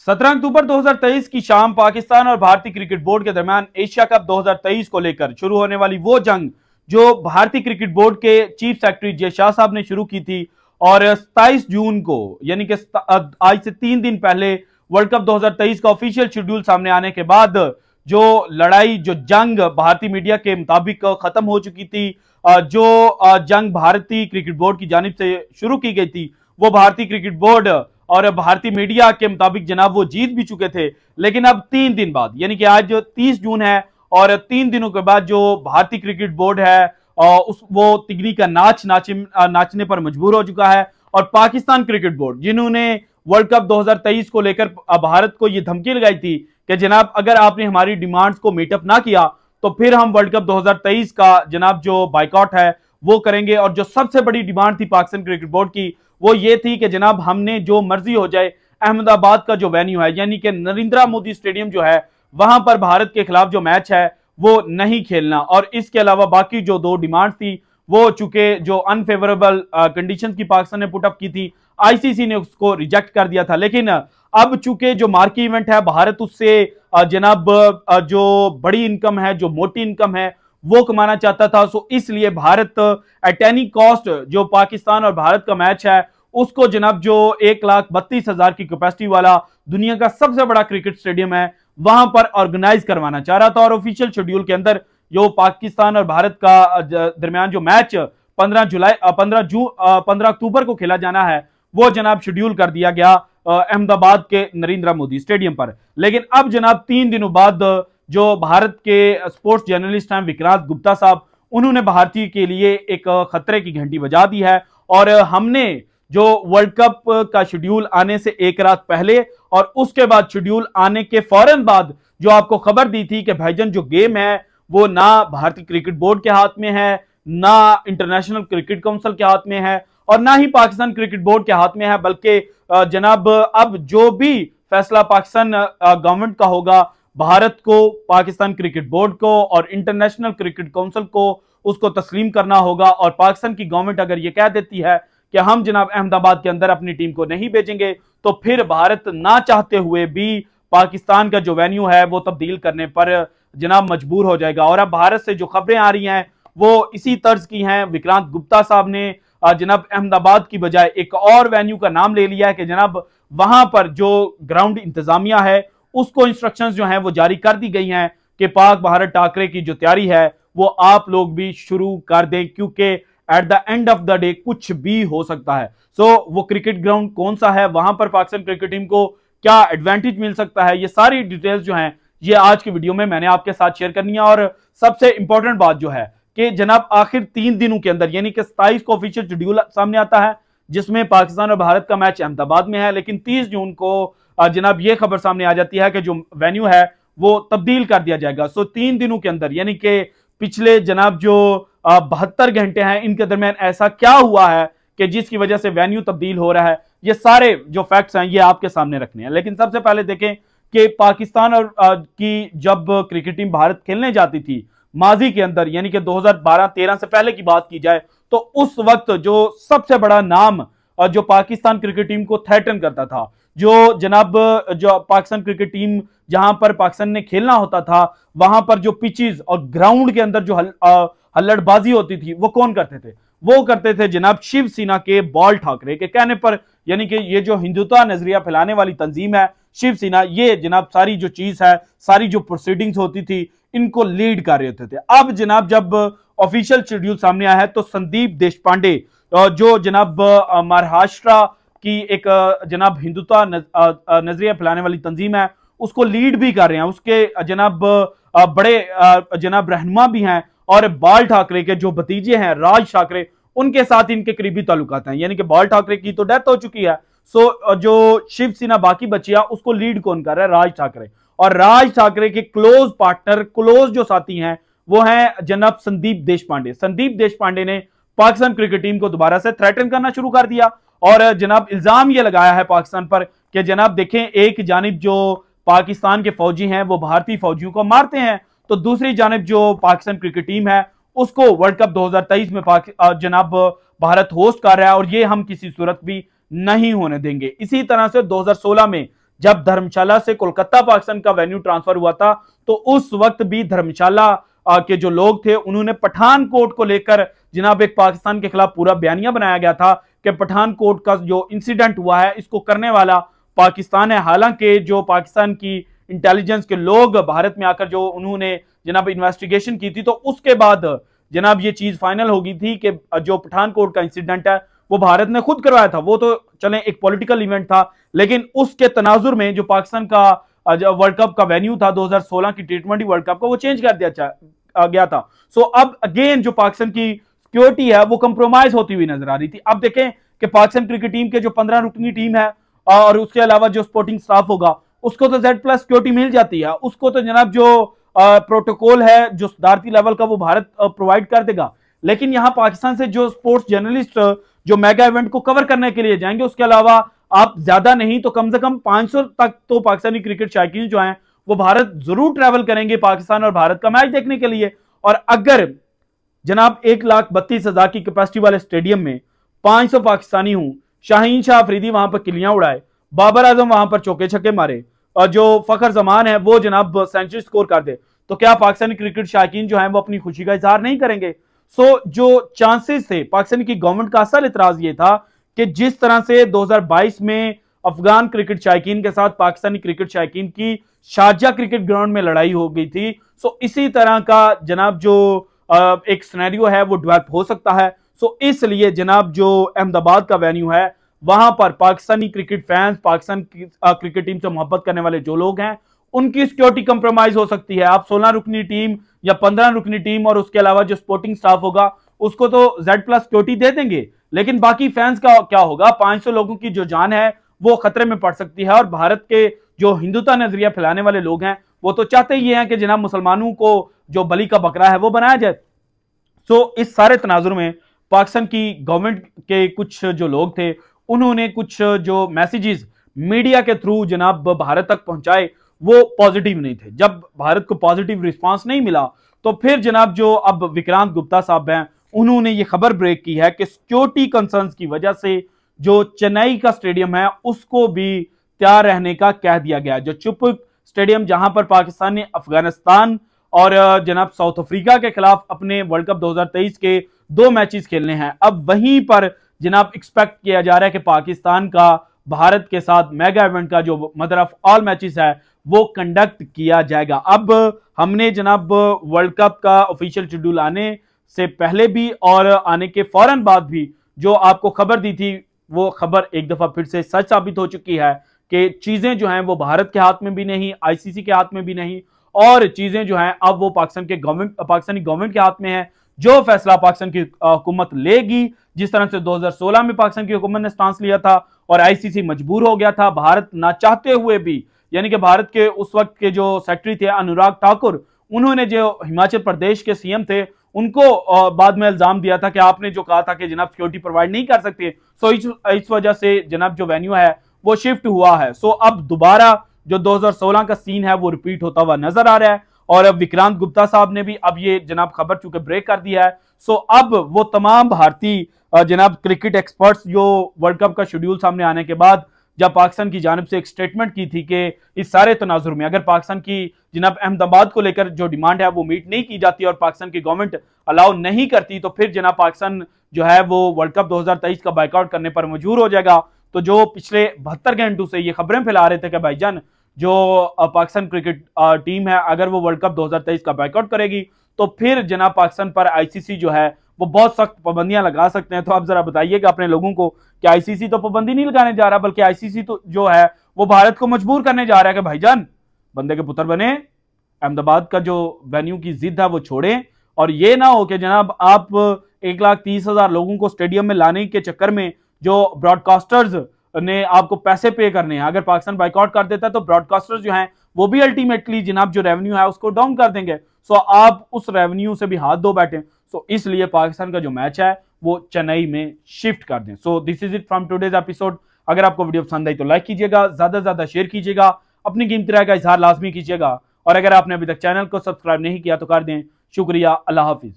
17 अक्टूबर 2023 की शाम पाकिस्तान और भारतीय क्रिकेट बोर्ड के दरमियान एशिया कप 2023 को लेकर शुरू होने वाली वो जंग जो भारतीय क्रिकेट बोर्ड के चीफ सेक्रेटरी जय शाह साहब ने शुरू की थी और 27 जून को यानी कि आज से 3 दिन पहले वर्ल्ड कप 2023 का ऑफिशियल शेड्यूल सामने आने के बाद जो लड़ाई जो जंग भारतीय मीडिया के मुताबिक खत्म हो चुकी थी, जो जंग भारतीय क्रिकेट बोर्ड की जानिब से शुरू की गई थी वो भारतीय क्रिकेट बोर्ड और भारतीय मीडिया के मुताबिक जनाब वो जीत भी चुके थे। लेकिन अब 3 दिन बाद यानी कि आज 30 जून है और 3 दिनों के बाद जो भारतीय क्रिकेट बोर्ड है वो तिगनी का नाचने पर मजबूर हो चुका है। और पाकिस्तान क्रिकेट बोर्ड जिन्होंने वर्ल्ड कप 2023 को लेकर भारत को यह धमकी लगाई थी कि जनाब अगर आपने हमारी डिमांड्स को मीटअप ना किया तो फिर हम वर्ल्ड कप 2023 का जनाब जो बाइकआउट है वो करेंगे। और जो सबसे बड़ी डिमांड थी पाकिस्तान क्रिकेट बोर्ड की वो ये थी कि जनाब हमने जो मर्जी हो जाए अहमदाबाद का जो वेन्यू है यानी कि नरेंद्र मोदी स्टेडियम जो है वहां पर भारत के खिलाफ जो मैच है वो नहीं खेलना। और इसके अलावा बाकी जो 2 डिमांड थी वो चूंकि जो अनफेवरेबल कंडीशंस की पाकिस्तान ने पुटअप की थी आईसीसी ने उसको रिजेक्ट कर दिया था। लेकिन अब चूंकि जो मार्की इवेंट है भारत उससे जनाब जो बड़ी इनकम है जो मोटी इनकम है वो कमाना चाहता था। सो इसलिए भारत एट एनी कॉस्ट जो पाकिस्तान और भारत का मैच है उसको जनाब जो 1,32,000 की कैपेसिटी वाला दुनिया का सबसे बड़ा क्रिकेट स्टेडियम है वहां पर ऑर्गेनाइज करवाना चाह रहा था। और ऑफिशियल शेड्यूल के अंदर जो पाकिस्तान और भारत का दरमियान जो मैच 15 अक्टूबर को खेला जाना है वो जनाब शेड्यूल कर दिया गया अहमदाबाद के नरेंद्र मोदी स्टेडियम पर। लेकिन अब जनाब 3 दिनों बाद जो भारत के स्पोर्ट्स जर्नलिस्ट हैं विक्रांत गुप्ता साहब उन्होंने भारतीय के लिए एक खतरे की घंटी बजा दी है। और हमने जो वर्ल्ड कप का शेड्यूल आने से एक रात पहले और उसके बाद शेड्यूल आने के फौरन बाद जो आपको खबर दी थी कि भाईजान जो गेम है वो ना भारतीय क्रिकेट बोर्ड के हाथ में है ना इंटरनेशनल क्रिकेट काउंसिल के हाथ में है और ना ही पाकिस्तान क्रिकेट बोर्ड के हाथ में है, बल्कि जनाब अब जो भी फैसला पाकिस्तान गवर्नमेंट का होगा भारत को पाकिस्तान क्रिकेट बोर्ड को और इंटरनेशनल क्रिकेट काउंसिल को उसको तस्लीम करना होगा। और पाकिस्तान की गवर्नमेंट अगर ये कह देती है कि हम जनाब अहमदाबाद के अंदर अपनी टीम को नहीं भेजेंगे तो फिर भारत ना चाहते हुए भी पाकिस्तान का जो वेन्यू है वो तब्दील करने पर जनाब मजबूर हो जाएगा। और अब भारत से जो खबरें आ रही हैं वो इसी तर्ज की हैं। विक्रांत गुप्ता साहब ने जनाब अहमदाबाद की बजाय एक और वेन्यू का नाम ले लिया है कि जनाब वहां पर जो ग्राउंड इंतजामिया है उसको इंस्ट्रक्शंस जो हैं वो जारी कर दी गई हैं कि पाक भारत टाकरे की जो तैयारी है वो आप लोग भी शुरू कर दें क्योंकि at the end of the day कुछ भी हो सकता है। सो वो क्रिकेट ग्राउंड कौन सा है, वहां पर पाकिस्तान क्रिकेट टीम को क्या एडवांटेज मिल सकता है, ये सारी डिटेल्स जो हैं ये आज की वीडियो में मैंने आपके साथ शेयर करनी है। और सबसे इंपॉर्टेंट बात जो है कि जनाब आखिर 3 दिनों के अंदर यानी कि 27 को ऑफिशियल शेड्यूल सामने आता है जिसमें पाकिस्तान और भारत का मैच अहमदाबाद में है। लेकिन 30 जून को जनाब ये खबर सामने आ जाती है कि जो वेन्यू है वो तब्दील कर दिया जाएगा। सो 3 दिनों के अंदर यानी कि पिछले जनाब जो 72 घंटे हैं इनके दरमियान ऐसा क्या हुआ है कि जिसकी वजह से वेन्यू तब्दील हो रहा है, ये सारे जो फैक्ट्स हैं ये आपके सामने रखने हैं। लेकिन सबसे पहले देखें कि पाकिस्तान और की जब क्रिकेट टीम भारत खेलने जाती थी माजी के अंदर यानी कि 2012-13 से पहले की बात की जाए तो उस वक्त जो सबसे बड़ा नाम जो पाकिस्तान क्रिकेट टीम को थ्रेटन करता था, जो जनाब जो पाकिस्तान क्रिकेट टीम जहां पर पाकिस्तान ने खेलना होता था वहां पर जो पिचेस और ग्राउंड के अंदर जो हल्लड़बाजी होती थी वो कौन करते थे, वो करते थे जनाब शिवसेना के बाल ठाकरे के कहने पर। यानी कि ये जो हिंदुत्व नजरिया फैलाने वाली तंजीम है शिवसेना, ये जनाब सारी जो चीज है सारी जो प्रोसीडिंग्स होती थी इनको लीड कर रहे होते थे। अब जनाब जब ऑफिशियल शेड्यूल सामने आया है तो संदीप देशपांडे जो जनाब महाराष्ट्र की एक जनाब हिंदुत्व नजरिया फैलाने वाली तंजीम है उसको लीड भी कर रहे हैं, उसके जनाब बड़े जनाब रहनुमा भी हैं और बाल ठाकरे के जो भतीजे हैं राज ठाकरे उनके साथ इनके करीबी ताल्लुकात हैं। यानी कि बाल ठाकरे की तो डेथ हो चुकी है, सो जो शिवसेना बाकी बची है उसको लीड कौन कर रहा है, राज ठाकरे। और राज ठाकरे के क्लोज पार्टनर क्लोज जो साथी हैं वो हैं जनाब संदीप देशपांडे। संदीप देशपांडे ने पाकिस्तान क्रिकेट टीम को दोबारा से थ्रेटन करना शुरू कर दिया और जनाब इल्जाम ये लगाया है पाकिस्तान पर कि जनाब देखें एक जानिब जो पाकिस्तान के फौजी हैं वो भारतीय फौजियों को मारते हैं तो दूसरी जानिब जो पाकिस्तान क्रिकेट टीम है उसको वर्ल्ड कप 2023 में जनाब भारत होस्ट कर रहा है और ये हम किसी सूरत भी नहीं होने देंगे। इसी तरह से 2016 में जब धर्मशाला से कोलकाता पाकिस्तान का वेन्यू ट्रांसफर हुआ था तो उस वक्त भी धर्मशाला के जो लोग थे उन्होंने पठानकोट को लेकर जनाब एक पाकिस्तान के खिलाफ पूरा बयानिया बनाया गया था कि पठानकोट का जो इंसिडेंट हुआ है इसको करने वाला पाकिस्तान है। हालांकि जो पाकिस्तान की इंटेलिजेंस के लोग भारत में आकर जो उन्होंने जनाब इन्वेस्टिगेशन की थी तो उसके बाद जनाब ये चीज फाइनल हो गई थी कि जो पठानकोट का इंसिडेंट है वो भारत ने खुद करवाया था। वो तो चले एक पॉलिटिकल इवेंट था, लेकिन उसके तनाजुर में जो पाकिस्तान का वर्ल्ड कप का वेन्यू था 2016 की T20 वर्ल्ड कप का वो चेंज कर दिया गया था। सो अब अगेन जो पाकिस्तान की सिक्योरिटी है वो कंप्रोमाइज होती हुई नजर आ रही थी। अब देखें कि पाकिस्तान क्रिकेट टीम के जो 15 रुकनी टीम है और उसके अलावा जो स्पोर्टिंग स्टाफ होगा उसको तो Z+ सिक्योरिटी मिल जाती है, उसको तो जनाब जो प्रोटोकॉल है जो सदारती लेवल का वो भारत प्रोवाइड कर देगा। लेकिन यहां पाकिस्तान से जो स्पोर्ट्स जर्नलिस्ट जो मेगा इवेंट को कवर करने के लिए जाएंगे उसके अलावा आप ज्यादा नहीं तो कम से कम 500 तक तो पाकिस्तानी क्रिकेट शौकीन जो हैं वो भारत जरूर ट्रैवल करेंगे पाकिस्तान और भारत का मैच देखने के लिए। और अगर जनाब 1,32,000 की कैपेसिटी वाले स्टेडियम में 500 पाकिस्तानी हूं, शाहीन शाह अफरीदी वहां पर किलियां उड़ाए, बाबर आजम वहां पर चौके छक्के मारे और जो फखर जमान है वो जनाब सेंचुरी स्कोर कर दे, तो क्या पाकिस्तानी क्रिकेट शौकीन जो है वो अपनी खुशी का इजहार नहीं करेंगे? सो जो चांसेस थे, पाकिस्तान की गवर्नमेंट का असल इतराज ये था कि जिस तरह से 2022 में अफगान क्रिकेट शौकीन के साथ पाकिस्तानी क्रिकेट शौकीन की शारजा क्रिकेट ग्राउंड में लड़ाई हो गई थी, सो इसी तरह का जनाब जो एक सिनेरियो है वो डेवलप हो सकता है। सो इसलिए जनाब जो अहमदाबाद का वेन्यू है वहां पर पाकिस्तानी क्रिकेट फैंस, पाकिस्तान की क्रिकेट टीम से मोहब्बत करने वाले जो लोग हैं उनकी सिक्योरिटी कंप्रोमाइज हो सकती है। आप 16 रुकनी टीम या 15 रुकनी टीम और उसके अलावा जो स्पोर्टिंग स्टाफ होगा उसको तो Z+ सिक्योरिटी दे देंगे, लेकिन बाकी फैंस का क्या होगा? 500 लोगों की जो जान है वो खतरे में पड़ सकती है। और भारत के जो हिंदुत्व नजरिया फैलाने वाले लोग हैं वो तो चाहते ही हैं कि जनाब मुसलमानों को जो बलि का बकरा है वो बनाया जाए। सो इस सारे तनाजुर में पाकिस्तान की गवर्नमेंट के कुछ जो लोग थे उन्होंने कुछ जो मैसेजेस मीडिया के थ्रू जनाब भारत तक पहुंचाए वो पॉजिटिव नहीं थे। जब भारत को पॉजिटिव रिस्पांस नहीं मिला तो फिर जनाब जो अब विक्रांत गुप्ता साहब हैं उन्होंने ये खबर ब्रेक की है कि सिक्योरिटी कंसर्न्स की वजह से जो चेन्नई का स्टेडियम है उसको भी तैयार रहने का कह दिया गया। जो चुप स्टेडियम जहां पर पाकिस्तान ने अफगानिस्तान और जनाब साउथ अफ्रीका के खिलाफ अपने वर्ल्ड कप 2023 के 2 मैचेस खेलने हैं, अब वहीं पर जनाब एक्सपेक्ट किया जा रहा है कि पाकिस्तान का भारत के साथ मेगा इवेंट का जो मदर ऑफ ऑल मैचेस है वो कंडक्ट किया जाएगा। अब हमने जनाब वर्ल्ड कप का ऑफिशियल शेड्यूल आने से पहले भी और आने के फौरन बाद भी जो आपको खबर दी थी वो खबर एक दफा फिर से सच साबित हो चुकी है कि चीजें जो हैं वो भारत के हाथ में भी नहीं, ICC के हाथ में भी नहीं, और चीजें जो हैं अब वो पाकिस्तानी गवर्नमेंट के हाथ में है। जो फैसला पाकिस्तान की हुकूमत लेगी, जिस तरह से 2016 में पाकिस्तान की हुकूमत ने स्टांस लिया था और ICC मजबूर हो गया था, भारत ना चाहते हुए भी, यानी कि भारत के उस वक्त के जो सेक्रेटरी थे अनुराग ठाकुर, उन्होंने जो हिमाचल प्रदेश के CM थे उनको बाद में इल्जाम दिया था कि आपने जो कहा था कि जनाब सिक्योरिटी प्रोवाइड नहीं कर सकते। सो इस वजह से जनाब जो वेन्यू है वो शिफ्ट हुआ है। सो अब दोबारा जो 2016 का सीन है वो रिपीट होता हुआ नजर आ रहा है। और अब विक्रांत गुप्ता साहब ने भी अब ये जनाब खबर चूंकि ब्रेक कर दिया है, सो अब वो तमाम भारतीय जनाब क्रिकेट एक्सपर्ट्स जो वर्ल्ड कप का शेड्यूल सामने आने के बाद जब पाकिस्तान की जानिब से एक स्टेटमेंट की थी कि इस सारे तनाजुर में अगर पाकिस्तान की जनाब अहमदाबाद को लेकर जो डिमांड है वो मीट नहीं की जाती और पाकिस्तान की गवर्नमेंट अलाउ नहीं करती तो फिर जनाब पाकिस्तान जो है वो वर्ल्ड कप 2023 का बाइकआउट करने पर मजबूर हो जाएगा। तो जो पिछले 72 घंटों से ये खबरें फैला रहे थे कि भाईजान जो पाकिस्तान क्रिकेट टीम है अगर वो वर्ल्ड कप 2023 का बाइकआउट करेगी तो फिर जनाब पाकिस्तान पर ICC जो है वो बहुत सख्त पाबंदियां लगा सकते हैं। तो आप जरा बताइएगा अपने लोगों को कि ICC तो पाबंदी नहीं लगाने जा रहा, बल्कि ICC तो जो है वो भारत को मजबूर करने जा रहा है कि भाईजान बंदे के पुत्र बने, अहमदाबाद का जो वेन्यू की जिद है वो छोड़ें। और ये ना हो कि जनाब आप 1,30,000 लोगों को स्टेडियम में लाने के चक्कर में जो ब्रॉडकास्टर्स ने आपको पैसे पे करने हैं, अगर पाकिस्तान बाइकआउट कर देता है तो ब्रॉडकास्टर्स जो हैं वो भी अल्टीमेटली जनाब जो रेवेन्यू है उसको डाउन कर देंगे। सो आप उस रेवेन्यू से भी हाथ धो बैठे। सो इसलिए पाकिस्तान का जो मैच है वो चेन्नई में शिफ्ट कर दें। So this is it from today's episode. अगर आपको वीडियो पसंद आई तो लाइक कीजिएगा, ज्यादा से ज्यादा शेयर कीजिएगा, अपनी कीमती राय का इजहार लाजमी कीजिएगा, और अगर आपने अभी तक चैनल को सब्सक्राइब नहीं किया तो कर दें। शुक्रिया, अल्लाह हाफिज।